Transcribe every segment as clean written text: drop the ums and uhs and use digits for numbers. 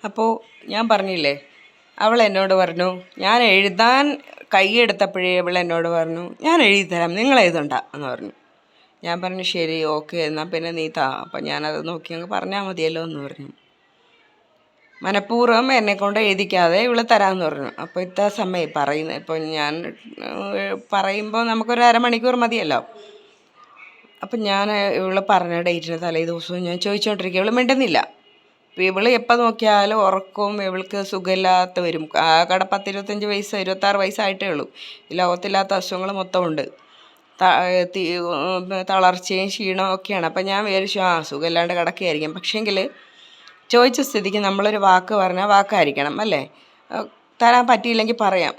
അപ്പോൾ ഞാൻ പറഞ്ഞില്ലേ, അവൾ എന്നോട് പറഞ്ഞു, ഞാൻ എഴുതാൻ കൈയെടുത്തപ്പോഴേ അവൾ എന്നോട് പറഞ്ഞു, ഞാൻ എഴുതി തരാം, നിങ്ങൾ എഴുതണ്ട എന്ന് പറഞ്ഞു. ഞാൻ പറഞ്ഞു ശരി ഓക്കെ, എന്നാൽ പിന്നെ നീ താ, അപ്പം ഞാനത് നോക്കി അങ്ങ് പറഞ്ഞാൽ മതിയല്ലോ എന്ന് പറഞ്ഞു. മനഃപൂർവ്വം എന്നെക്കൊണ്ട് എഴുതിക്കാതെ ഇവൾ തരാമെന്ന് പറഞ്ഞു. അപ്പോൾ ഇത്ര സമയം പറയുന്നത്, ഇപ്പോൾ ഞാൻ പറയുമ്പോൾ നമുക്കൊരു അരമണിക്കൂർ മതിയല്ലോ. അപ്പം ഞാൻ ഇവൾ പറഞ്ഞ ഡേറ്റിന് തലേ ദിവസവും ഞാൻ ചോദിച്ചുകൊണ്ടിരിക്കുക, ഇവൾ മിണ്ടുന്നില്ല. അപ്പോൾ ഇവൾ എപ്പോൾ നോക്കിയാലും ഉറക്കവും, ഇവൾക്ക് സുഖമില്ലാത്ത വരും. കട 10-25 വയസ്സ് 26 വയസ്സായിട്ടേ ഉള്ളൂ. ഈ ലോകത്തില്ലാത്ത അസുഖങ്ങൾ മൊത്തമുണ്ട്. തളർച്ചയും ക്ഷീണവും ഒക്കെയാണ്. അപ്പം ഞാൻ വിചാരിച്ചു സുഖമില്ലാണ്ട് കിടക്കുകയായിരിക്കും. പക്ഷേങ്കിൽ ചോദിച്ച സ്ഥിതിക്ക് നമ്മളൊരു വാക്ക് പറഞ്ഞാൽ വാക്കായിരിക്കണം അല്ലേ. തരാൻ പറ്റിയില്ലെങ്കിൽ പറയാം,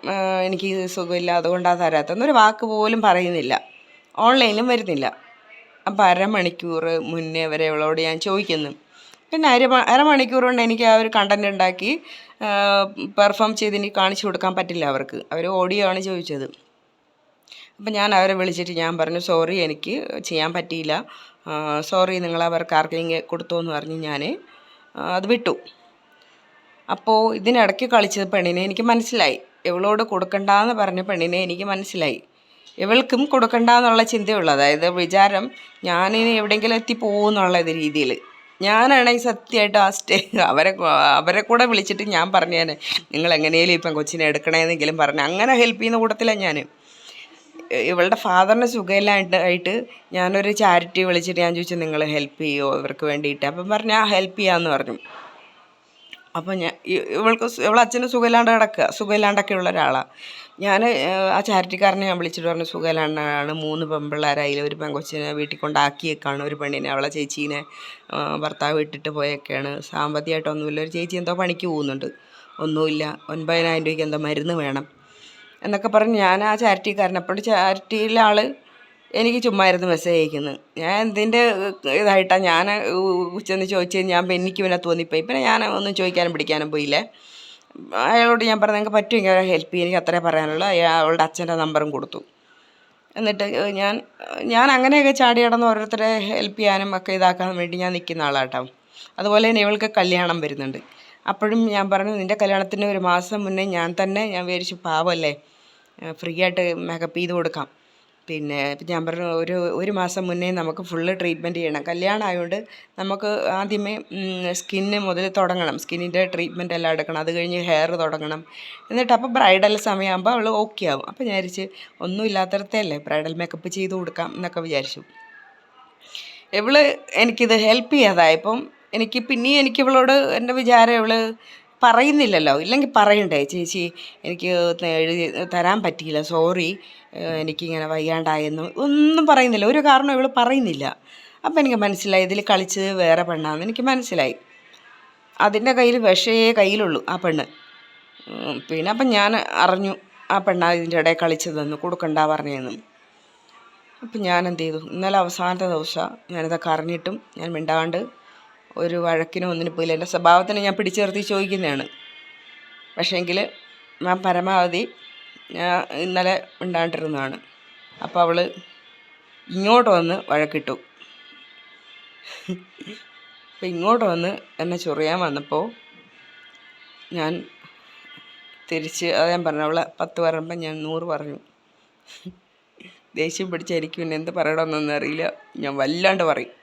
എനിക്ക് സുഖമില്ല അതുകൊണ്ടാണ് തരാത്തതെന്നൊരു വാക്ക് പോലും പറയുന്നില്ല, ഓൺലൈനിലും വരുന്നില്ല. അപ്പോൾ അരമണിക്കൂർ മുന്നേ വരെ അവളോട് ഞാൻ ചോദിക്കുന്നു. പിന്നെ അരമണിക്കൂർ കൊണ്ട് എനിക്ക് ആ ഒരു കണ്ടൻറ് ഉണ്ടാക്കി പെർഫോം ചെയ്ത് എനിക്ക് കാണിച്ചു കൊടുക്കാൻ പറ്റില്ല അവർക്ക്. അവർ ഓഡിയോ ആണ് ചോദിച്ചത്. അപ്പം ഞാൻ അവരെ വിളിച്ചിട്ട് ഞാൻ പറഞ്ഞു, സോറി എനിക്ക് ചെയ്യാൻ പറ്റിയില്ല, സോറി, നിങ്ങൾ അവർക്ക് ആർക്കെങ്കിലും കൊടുത്തോ എന്ന് പറഞ്ഞ് ഞാൻ അത് വിട്ടു. അപ്പോൾ ഇതിനിടയ്ക്ക് കളിച്ചത് പെണ്ണിനെ എനിക്ക് മനസ്സിലായി. ഇവളോട് കൊടുക്കണ്ടെന്ന് പറഞ്ഞ പെണ്ണിനെ എനിക്ക് മനസ്സിലായി. ഇവൾക്കും കൊടുക്കണ്ടെന്നുള്ള ചിന്തയുള്ളൂ. അതായത് വിചാരം ഞാനിനി എവിടെയെങ്കിലും എത്തിപ്പോകുമെന്നുള്ള രീതിയിൽ. ഞാനാണെങ്കിൽ സത്യമായിട്ട് അവരെ കൂടെ വിളിച്ചിട്ട് ഞാൻ പറഞ്ഞേനെ, നിങ്ങൾ എങ്ങനെയും ഇപ്പം കൊച്ചിനെ എടുക്കണമെന്നെങ്കിലും പറഞ്ഞ് അങ്ങനെ ഹെൽപ്പ് ചെയ്യുന്ന കൂട്ടത്തിലാണ് ഞാൻ. ഇവളുടെ ഫാദറിന് സുഖമില്ലാണ്ടായിട്ട് ഞാനൊരു ചാരിറ്റി വിളിച്ചിട്ട് ഞാൻ ചോദിച്ചു, നിങ്ങൾ ഹെൽപ്പ് ചെയ്യുമോ ഇവർക്ക് വേണ്ടിയിട്ട്? അപ്പം പറഞ്ഞു ഹെൽപ്പ് ചെയ്യാമെന്ന് പറഞ്ഞു. അപ്പം ഇവളച്ഛന് സുഖമില്ലാണ്ടൊക്കെ ഉള്ള ഒരാളാണ്. ഞാൻ ആ ചാരിറ്റിക്കാരനെ ഞാൻ വിളിച്ചിട്ട് പറഞ്ഞു, സുഖമില്ലാണ്ടാണ്, 3 പെൺപിള്ളേരായി, ഒരു പെൺകൊച്ചിനെ വീട്ടിൽ കൊണ്ടാക്കിയേക്കാണ്, ഒരു പെണ്ണിനെ, അവളെ ചേച്ചീനെ ഭർത്താവ് ഇട്ടിട്ട് പോയൊക്കെയാണ്, സാമ്പത്തികമായിട്ടൊന്നുമില്ല, ഒരു ചേച്ചി എന്തോ പണിക്ക് പോകുന്നുണ്ട്, ഒന്നുമില്ല, 9,000 രൂപയ്ക്ക് എന്തോ മരുന്ന് വേണം എന്നൊക്കെ പറഞ്ഞ് ഞാൻ ആ ചാരിറ്റിക്കാരൻ, അപ്പോൾ ചാരിറ്റിയിലെ ആൾ എനിക്ക് ചുമ്മായിരുന്നു മെസ്സേജ് അയക്കുന്നത്. ഞാൻ എന്തിൻ്റെ ഇതായിട്ടാണ് ഞാൻ ചെന്ന് ചോദിച്ചത്, എനിക്ക് പിന്നെ തോന്നിപ്പോയി. പിന്നെ ഞാൻ ഒന്നും ചോദിക്കാനും പിടിക്കാനും പോയില്ലേ. അയാളോട് ഞാൻ പറഞ്ഞു, നിങ്ങൾക്ക് പറ്റുമെങ്കിൽ ഹെൽപ്പ് ചെയ്യും, എനിക്ക് അത്രേ പറയാനുള്ളൂ. അവളുടെ അച്ഛൻ്റെ നമ്പറും കൊടുത്തു. എന്നിട്ട് ഞാൻ അങ്ങനെയൊക്കെ ചാടി കിടന്ന് ഓരോരുത്തരെ ഹെൽപ്പ് ചെയ്യാനും ഒക്കെ ഇതാക്കാൻ വേണ്ടി ഞാൻ നിൽക്കുന്ന ആളാട്ടോ. അതുപോലെ തന്നെ ഇവൾക്ക് കല്യാണം വരുന്നുണ്ട്. അപ്പോഴും ഞാൻ പറഞ്ഞു, നിൻ്റെ കല്യാണത്തിന് ഒരു മാസം മുന്നേ ഞാൻ വിചാരിച്ചു പാവമല്ലേ, ഫ്രീ ആയിട്ട് മേക്കപ്പ് ചെയ്ത് കൊടുക്കാം. പിന്നെ ഞാൻ പറഞ്ഞു, ഒരു മാസം മുന്നേ നമുക്ക് ഫുള്ള് ട്രീറ്റ്മെൻറ്റ് ചെയ്യണം. കല്യാണം ആയതുകൊണ്ട് നമുക്ക് ആദ്യമേ സ്കിന്ന് മുതൽ തുടങ്ങണം, സ്കിന്നിൻ്റെ ട്രീറ്റ്മെൻറ്റ് എല്ലാം എടുക്കണം. അത് കഴിഞ്ഞ് ഹെയർ തുടങ്ങണം. എന്നിട്ട് അപ്പോൾ ബ്രൈഡൽ സമയമാകുമ്പോൾ അവൾ ഓക്കെ ആവും. അപ്പോൾ ഞാൻ വിചാരിച്ച് ഒന്നുമില്ലാത്തടത്തല്ലേ ബ്രൈഡൽ മേക്കപ്പ് ചെയ്ത് കൊടുക്കാം എന്നൊക്കെ വിചാരിച്ചു. എനിക്കിത് ഹെൽപ്പ് ചെയ്യാതായപ്പം എനിക്ക് ഇവളോട് എൻ്റെ വിചാരം ഇവൾ പറയുന്നില്ലല്ലോ. ഇല്ലെങ്കിൽ പറയണ്ടേ, ചേച്ചി എനിക്ക് എഴുതി തരാൻ പറ്റിയില്ല, സോറി, എനിക്കിങ്ങനെ വയ്യാണ്ടായെന്ന് ഒന്നും പറയുന്നില്ല, ഒരു കാരണം ഇവൾ പറയുന്നില്ല. അപ്പം എനിക്ക് മനസ്സിലായി ഇതിൽ കളിച്ചത് വേറെ പെണ്ണാണെന്ന് എനിക്ക് മനസ്സിലായി. അതിൻ്റെ കയ്യിൽ വിഷയേ കയ്യിലുള്ളൂ ആ പെണ്ണ്. പിന്നെ അപ്പം ഞാൻ അറിഞ്ഞു ആ പെണ്ണാ ഇതിൻ്റെ ഇടയിൽ കളിച്ചതെന്ന്, കൊടുക്കണ്ട പറഞ്ഞതെന്നും. അപ്പം ഞാൻ എന്ത് ചെയ്തു, ഇന്നലെ അവസാനത്തെ ദിവസമാണ് ഞാനിതൊക്കെ അറിഞ്ഞിട്ടും ഞാൻ മിണ്ടാണ്ട് ഒരു വഴക്കിനോ ഒന്നിനും പോയില്ല. എൻ്റെ സ്വഭാവത്തിന് ഞാൻ പിടിച്ചു നിർത്തി ചോദിക്കുന്നതാണ്. പക്ഷേങ്കിൽ ഞാൻ പരമാവധി ഇന്നലെ മിണ്ടാണ്ടിരുന്നതാണ്. അപ്പോൾ അവൾ ഇങ്ങോട്ട് വന്ന് വഴക്കിട്ടു. അപ്പം ഇങ്ങോട്ട് വന്ന് എന്നെ ചൊറിയാൻ വന്നപ്പോൾ ഞാൻ തിരിച്ച് ഞാൻ പറഞ്ഞു, അവളെ 10 പറയുമ്പം ഞാൻ 100 പറഞ്ഞു. ദേഷ്യം പിടിച്ച എനിക്ക് പിന്നെ എന്ത് പറയണമെന്നൊന്നും അറിയില്ല. ഞാൻ വല്ലാണ്ട് പറയും.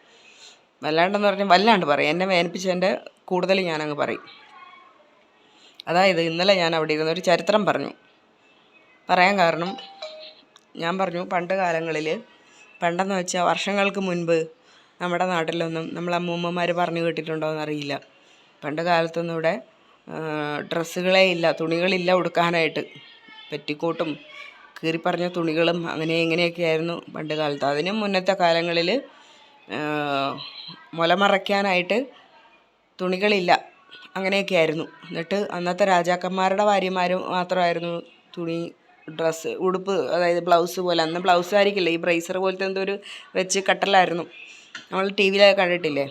വല്ലാണ്ടെന്ന് പറഞ്ഞാൽ വല്ലാണ്ട് പറയും. എന്നെ വേദനിപ്പിച്ചതിൻ്റെ കൂടുതൽ ഞാനങ്ങ് പറയും. അതായത് ഇന്നലെ ഞാൻ അവിടെ ഇരുന്ന് ഒരു ചരിത്രം പറയാൻ കാരണം, ഞാൻ പറഞ്ഞു പണ്ടെന്ന് വെച്ചാൽ വർഷങ്ങൾക്ക് മുൻപ് നമ്മുടെ നാട്ടിലൊന്നും നമ്മൾ അമ്മൂമ്മമാർ പറഞ്ഞു കേട്ടിട്ടുണ്ടോ എന്നറിയില്ല, പണ്ട് കാലത്തൊന്നും ഇവിടെ ഡ്രസ്സുകളേ ഇല്ല, തുണികളില്ല ഉടുക്കാനായിട്ട്. പെറ്റിക്കോട്ടും കീറിപ്പറഞ്ഞ തുണികളും അങ്ങനെ ഇങ്ങനെയൊക്കെ ആയിരുന്നു പണ്ട് കാലത്ത്. അതിനും മുന്നത്തെ കാലങ്ങളിൽ മുലമറയ്ക്കാനായിട്ട് തുണികളില്ല, അങ്ങനെയൊക്കെ ആയിരുന്നു. എന്നിട്ട് അന്നത്തെ രാജാക്കന്മാരുടെ ഭാര്യമാരും മാത്രമായിരുന്നു ഡ്രസ്സ്, ഉടുപ്പ്, അതായത് ബ്ലൗസ് പോലെ. അന്ന് ബ്ലൗസ് ആയിരിക്കില്ല, ഈ ബ്രേസർ പോലത്തെ എന്തോ ഒരു വെച്ച് കട്ടലായിരുന്നു, നമ്മൾ ടി വിയിലൊക്കെ കണ്ടിട്ടില്ലേ.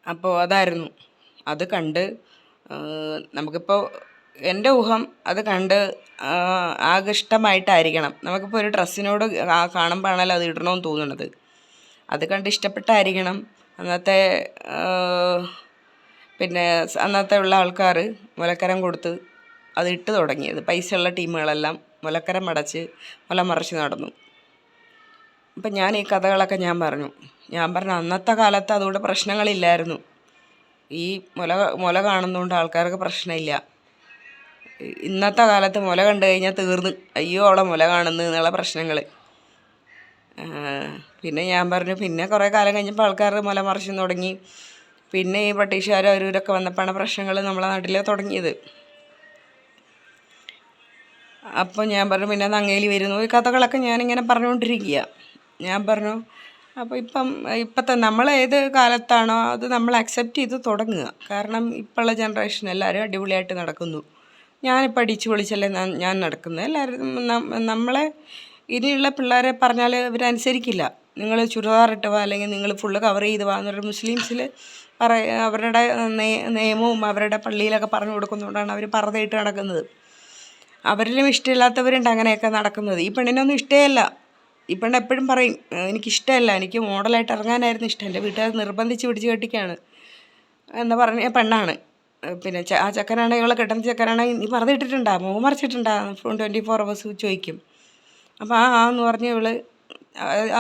അപ്പോൾ അതായിരുന്നു. അത് കണ്ട് നമുക്കിപ്പോൾ എൻ്റെ ഊഹം അത് കണ്ട് ആകൃഷ്ടമായിട്ടായിരിക്കണം. നമുക്കിപ്പോൾ ഒരു ഡ്രസ്സിനോട് കാണുമ്പോഴാണല്ലോ അത് ഇടണമെന്ന് തോന്നുന്നത്. അത് കണ്ട് ഇഷ്ടപ്പെട്ടായിരിക്കണം അന്നത്തെ പിന്നെ അന്നത്തെ ഉള്ള ആൾക്കാർ മുലക്കരം കൊടുത്ത് അത് ഇട്ട് തുടങ്ങിയത്. പൈസയുള്ള ടീമുകളെല്ലാം മുലക്കരം അടച്ച് മുല മറിച്ച് നടന്നു. അപ്പം ഞാൻ ഈ കഥകളൊക്കെ ഞാൻ പറഞ്ഞു അന്നത്തെ കാലത്ത് അതുകൊണ്ട് പ്രശ്നങ്ങളില്ലായിരുന്നു. ഈ മുല കാണുന്നതുകൊണ്ട് ആൾക്കാർക്ക് പ്രശ്നമില്ല. ഇന്നത്തെ കാലത്ത് മുല കണ്ടു കഴിഞ്ഞാൽ തീർന്ന്, അയ്യോ അവളെ മുല കാണുന്നു എന്നുള്ള പ്രശ്നങ്ങൾ. പിന്നെ ഞാൻ പറഞ്ഞു, പിന്നെ കുറേ കാലം കഴിഞ്ഞപ്പോൾ ആൾക്കാർ മുല മറിച്ച് തുടങ്ങി. പിന്നെ ഈ ബ്രിട്ടീഷുകാരും അവരൊക്കെ വന്നപ്പോഴാണ് പ്രശ്നങ്ങൾ നമ്മളെ നാട്ടിൽ തുടങ്ങിയത്. അപ്പോൾ ഞാൻ പറഞ്ഞു, പിന്നെ നങ്ങേലി വരുന്നു. ഈ കഥകളൊക്കെ ഞാനിങ്ങനെ പറഞ്ഞുകൊണ്ടിരിക്കുക. ഞാൻ പറഞ്ഞു, അപ്പോൾ ഇപ്പോഴത്തെ നമ്മൾ ഏത് കാലത്താണോ അത് നമ്മൾ അക്സെപ്റ്റ് ചെയ്ത് തുടങ്ങുക. കാരണം ഇപ്പോഴുള്ള ജനറേഷൻ എല്ലാവരും അടിപൊളിയായിട്ട് നടക്കുന്നു. ഞാനിപ്പോൾ അടിച്ചു പൊളിച്ചല്ലേ ഞാൻ നടക്കുന്നത്. എല്ലാവരും നമ്മളെ ഇനിയുള്ള പിള്ളേരെ പറഞ്ഞാൽ ഇവരനുസരിക്കില്ല. നിങ്ങൾ ചുരിദാറിട്ട് വാ, അല്ലെങ്കിൽ നിങ്ങൾ ഫുള്ള് കവർ ചെയ്ത് വാ എന്നൊരു മുസ്ലിംസിൽ അവരുടെ നിയമവും അവരുടെ പള്ളിയിലൊക്കെ പറഞ്ഞു കൊടുക്കുന്നതുകൊണ്ടാണ് അവർ പർദ്ദയിട്ട് നടക്കുന്നത്. അവരിലും ഇഷ്ടമില്ലാത്തവരുണ്ട് അങ്ങനെയൊക്കെ നടക്കുന്നത്. ഈ പെണ്ണിനൊന്നും ഇഷ്ടമല്ല. ഈ പെണ്ണ് എപ്പോഴും പറയും, എനിക്കിഷ്ടമല്ല, എനിക്ക് മോഡലായിട്ട് ഇറങ്ങാനായിരുന്നു ഇഷ്ടം, എൻ്റെ വീട്ടുകാർ നിർബന്ധിച്ച് പിടിച്ച് കെട്ടിക്കാണ് എന്ന് പറഞ്ഞ പെണ്ണാണ്. പിന്നെ ആ ചെക്കനാണെങ്കിൽ ഇവളെ കെട്ടുന്ന ചെക്കനാണെങ്കിൽ നീ പർദ്ദ ഇട്ടിട്ടുണ്ടാ, മുഖം മറിച്ചിട്ടുണ്ടാ 24 hours ചോദിക്കും. അപ്പോൾ എന്ന് പറഞ്ഞ് ഇവള്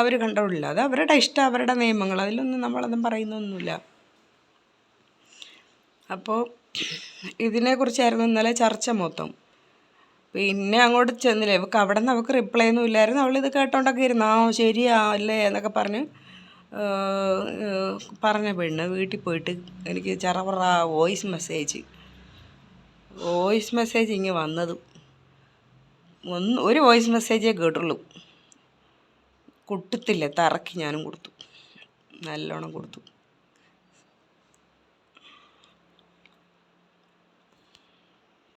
അവർ കണ്ടോളില്ല. അത് അവരുടെ ഇഷ്ടം, അവരുടെ നിയമങ്ങൾ, അതിലൊന്നും നമ്മളൊന്നും പറയുന്നൊന്നുമില്ല. അപ്പോൾ ഇതിനെക്കുറിച്ചായിരുന്നു ഇന്നലെ ചർച്ച മൊത്തം. പിന്നെ അങ്ങോട്ട് ചെന്നില്ലേ, ഇവൾക്ക് അവിടെ നിന്ന് അവൾക്ക് റിപ്ലൈ ഒന്നും ഇല്ലായിരുന്നു. അവളിത് കേട്ടോണ്ടൊക്കെ ഇരുന്നു, ശരിയാ അല്ലേ എന്നൊക്കെ പറഞ്ഞ് പറഞ്ഞ പെണ്ണ് വീട്ടിൽ പോയിട്ട് എനിക്ക് ചറപറ വോയിസ് മെസ്സേജ് ഇങ്ങനെ വന്നതും ഒരു വോയിസ് മെസ്സേജേ കേട്ടുള്ളൂ. കൊടുത്തില്ല, തറക്കി ഞാനും കൊടുത്തു, നല്ലോണം കൊടുത്തു.